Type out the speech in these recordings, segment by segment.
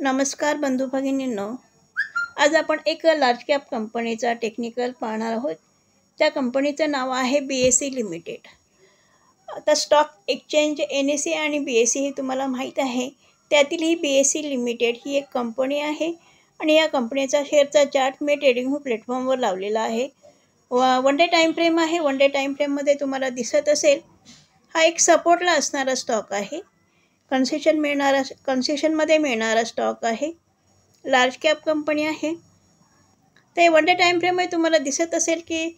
नमस्कार बंधू भगिनींनो, आज आपण एक लार्ज कॅप कंपनीचा टेक्निकल पाहणार आहोत. त्या कंपनीचं नाव आहे BSE लिमिटेड. आता स्टॉक एक्सचेंज NSE आणि BSE हे तुम्हाला माहीत आहे. त्यातील ही BSE लिमिटेड ही एक कंपनी आहे आणि या कंपनीचा शेअरचा चार्ट मी ट्रेडिंग प्लॅटफॉर्मवर लावलेला आहे. वन डे टाईम फ्रेम आहे. वन डे टाईम फ्रेममध्ये तुम्हाला दिसत असेल हा एक सपोर्टला असणारा स्टॉक आहे. कन्सेशनमध्ये मिळणारा स्टॉक आहे. लार्ज कॅप कंपनी आहे. ते वन डे टाईम फ्रेममध्ये तुम्हाला दिसत असेल की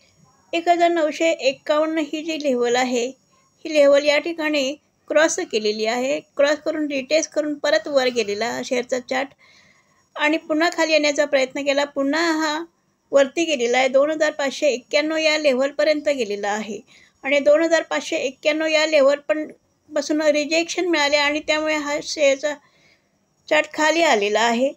1951 ही जी लेवल आहे, ही लेवल या ठिकाणी क्रॉस केलेली आहे. क्रॉस करून रिटेस्ट करून परत वर गेलेला हा शेअरचा चार्ट आणि पुन्हा खाली येण्याचा प्रयत्न केला. पुन्हा हा वरती गेलेला आहे. 2591 या लेवलपर्यंत गेलेला आहे आणि 2591 या लेवल पासून रिजेक्शन मिळाले आणि त्यामुळे हा शेअरचा चार्ट खाली आलेला आहे.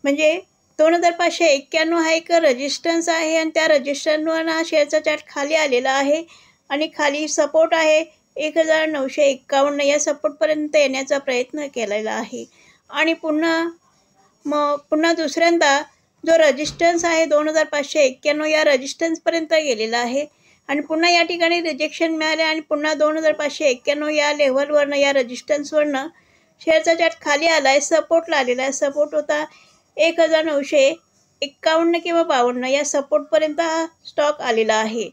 म्हणजे 2591 हा एक रेजिस्टन्स आहे आणि त्या रेजिस्टन्सवर हा शेअरचा चार्ट खाली आलेला आहे आणि खाली सपोर्ट आहे 1951. या सपोर्टपर्यंत येण्याचा प्रयत्न केलेला आहे आणि पुन्हा दुसऱ्यांदा जो रेजिस्टन्स आहे 2591 या रेजिस्टन्सपर्यंत गेलेला आहे आणि पुन्हा या ठिकाणी रिजेक्शन मिळाले आणि पुन्हा 2591 या लेव्हलवरनं या रेजिस्टन्सवरनं शेअरचा चार्ट खाली आला आहे. सपोर्टला आलेला आहे. सपोर्ट होता 1951 किंवा 52 या सपोर्टपर्यंत हा स्टॉक आलेला आहे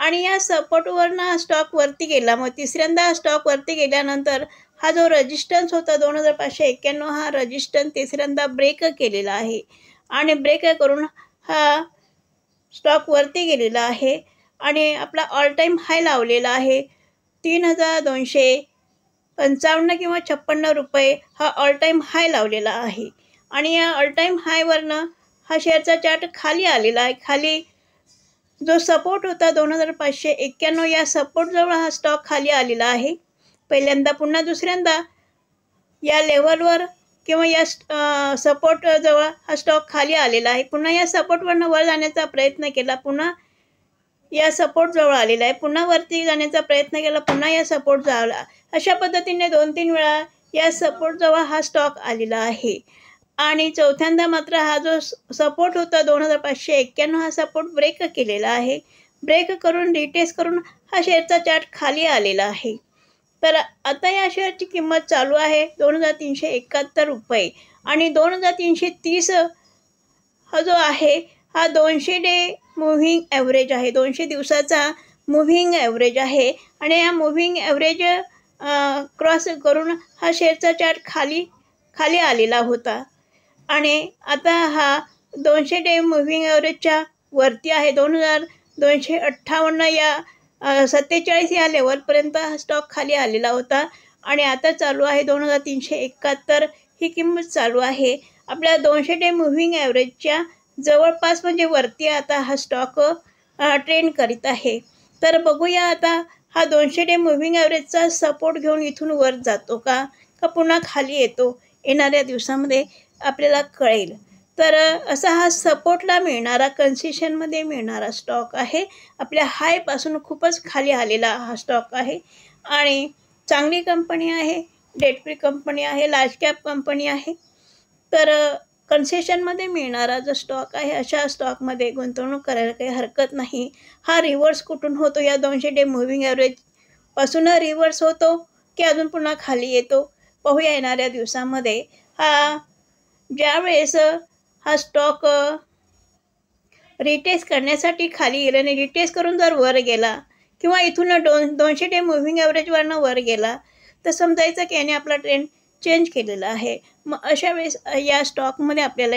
आणि या सपोर्टवरनं हा स्टॉक वरती गेला. मग तिसऱ्यांदा हा स्टॉक वरती गेल्यानंतर हा जो रेजिस्टन्स होता 2591 हा रेजिस्टन्स तिसऱ्यांदा ब्रेक केलेला आहे आणि ब्रेक करून हा स्टॉक वरती गेलेला आहे आणि आपला ऑल टाईम हाय लावलेला आहे 3255 किंवा 56 रुपये हा ऑल टाईम हाय लावलेला आहे आणि या ऑल टाईम हायवरनं हा शेअरचा चार्ट खाली आलेला आहे. खाली जो सपोर्ट होता 2591 या सपोर्टजवळ हा स्टॉक खाली आलेला आहे. पहिल्यांदा पुन्हा दुसऱ्यांदा या लेव्हलवर किंवा या सपोर्टजवळ हा स्टॉक खाली आलेला आहे. पुन्हा या सपोर्टवरनं वर जाण्याचा प्रयत्न केला. पुन्हा या सपोर्टजवळ आलेला आहे. पुन्हा वरती जाण्याचा प्रयत्न केला. पुन्हा या सपोर्टजवळ. अशा पद्धतीने 2-3 वेळा या सपोर्टजवळ हा स्टॉक आलेला आहे आणि चौथ्यांदा मात्र हा जो सपोर्ट होता 2591 हा सपोर्ट ब्रेक केलेला आहे. ब्रेक करून रिटेस्ट करून हा शेअरचा चार्ट खाली आलेला आहे. तर आता या शेअरची किंमत चालू आहे 2371 रुपये आणि 2330 हा जो आहे हा 200 डे मूव्हिंग ॲव्हरेज आहे. 200 दिवसाचा मूव्हिंग ॲव्हरेज आहे आणि या मूव्हिंग ॲव्हरेज क्रॉस करून हा शेअरचा चार्ट खाली आलेला होता आणि आता हा 200 डे मूव्हिंग ॲव्हरेजच्या वरती आहे. 2258 या 47 या लेवलपर्यंत हा स्टॉक खाली आलेला होता आणि आता चालू आहे 2371 ही किंमत चालू आहे. आपल्या 200 डे मूव्हिंग ॲव्हरेजच्या जवळपास म्हणजे वरती आता हा स्टॉक ट्रेंड करीत आहे. तर बघूया आता हा 200 डे मूव्हिंग ॲव्हरेजचा सपोर्ट घेऊन इथून वर जातो का पुन्हा खाली येतो. येणाऱ्या दिवसामध्ये आपल्याला कळेल. तर असा हा सपोर्टला मिळणारा कन्सेशनमध्ये मिळणारा स्टॉक आहे. आपल्या हायपासून खूपच खाली आलेला हा स्टॉक आहे आणि चांगली कंपनी आहे. डेट फ्री कंपनी आहे. लार्ज कॅप कंपनी आहे. तर कन्सेशनमध्ये मिळणारा जो स्टॉक आहे अशा स्टॉकमध्ये गुंतवणूक करायला काही हरकत नाही. हा रिव्हर्स कुठून होतो या 200 डे मूव्हिंग ॲव्हरेजपासून रिव्हर्स होतो की अजून पुन्हा खाली येतो पाहूया येणाऱ्या दिवसामध्ये. ज्यावेळेस हा स्टॉक रिटेस्ट करण्यासाठी खाली गेला आणि रिटेस्ट करून जर वर गेला किंवा इथून 200 डे मूव्हिंग ॲव्हरेजवरनं वर गेला तर समजायचं की याने आपला ट्रेंड चेंज केलेला आहे. मग अशा वेळेस या स्टॉकमध्ये आपल्याला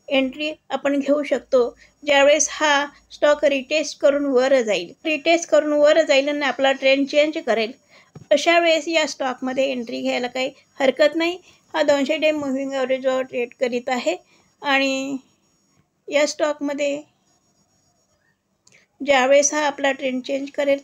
एंट्री आपण घेऊ शकतो ज्यावेळेस हा स्टॉक रिटेस्ट करून वर जाईल आणि आपला ट्रेंड चेंज करेल. अशा वेळेस या स्टॉकमध्ये एंट्री घ्यायला काही हरकत नाही. हा 200 डे मूव्हिंग ॲव्हरेजवर ट्रेड करीत आहे आणि या स्टॉकमध्ये ज्यावेळेस हा आपला ट्रेंड चेंज करेल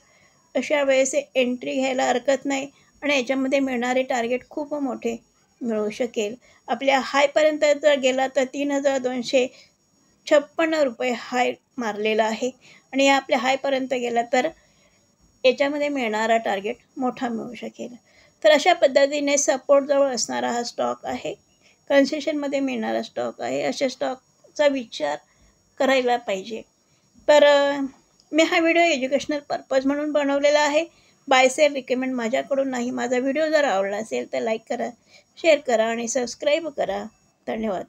अशा वेळेस एंट्री घ्यायला हरकत नाही आणि याच्यामध्ये मिळणारे टार्गेट खूप मोठे मिळू शकेल. आपल्या हायपर्यंत जर गेला तर 3256 रुपये हाय मारलेला आहे आणि या आपल्या हायपर्यंत गेला तर याच्यामध्ये मिळणारा टार्गेट मोठा मिळू शकेल. तर अशा पद्धतीने सपोर्टजवळ असणारा हा स्टॉक आहे. कन्सेशनमध्ये मिळणारा स्टॉक आहे, अशा स्टॉकचा विचार करायला पाहिजे. तर मी हा व्हिडिओ एज्युकेशनल पर्पज म्हणून बनवलेला आहे. बाय सेल रिकमेंड माझ्याकडून नाही. माझा व्हिडिओ जर आवडला असेल तर लाईक करा, शेअर करा आणि सबस्क्राईब करा. धन्यवाद.